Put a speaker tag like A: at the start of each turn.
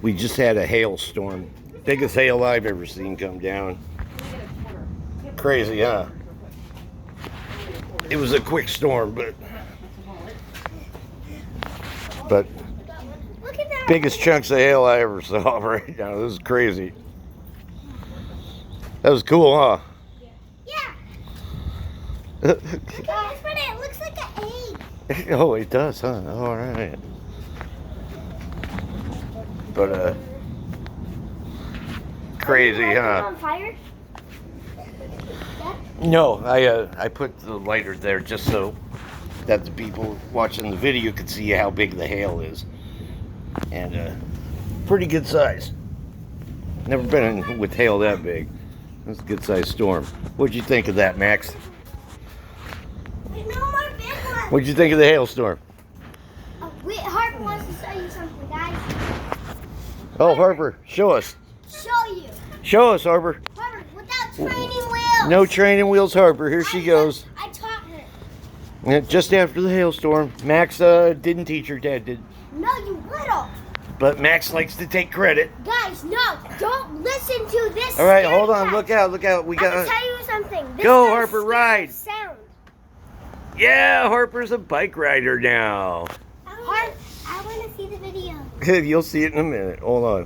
A: We just had a hailstorm. Biggest hail I've ever seen come down. Crazy, huh? It was a quick storm, but
B: Look at that.
A: biggest chunks of hail I ever saw right now. This is crazy. That was cool, huh?
B: Yeah. Look at this one. It looks like an egg.
A: Oh, it does, huh? All right. But crazy,
B: Are you lighting it
A: huh?
B: on fire?
A: No, I put the lighter there just so that the people watching the video could see how big the hail is, and pretty good size. Never been in with hail that big. That's a good sized storm. What'd you think of that, Max?
B: There's no more big ones.
A: What'd you think of the hailstorm?
B: Wait, Harper wants to show you something, guys.
A: Oh, Harper, show us.
B: Show you.
A: Show us, Harper.
B: Harper, without training wheels.
A: No training wheels, Harper. Here she goes.
B: I taught her.
A: Just after the hailstorm. Max didn't teach her, Dad did.
B: No, you little.
A: But Max likes to take credit.
B: Guys, no, don't listen to this.
A: All right, hold on.
B: sound.
A: Look out, look out. We
B: I'm gonna
A: got.
B: tell you something. This
A: Go,
B: is a
A: Harper,
B: scary
A: ride.
B: Sound.
A: Yeah, Harper's a bike rider now.
B: I want to see the video.
A: You'll see it in a minute. Hold on.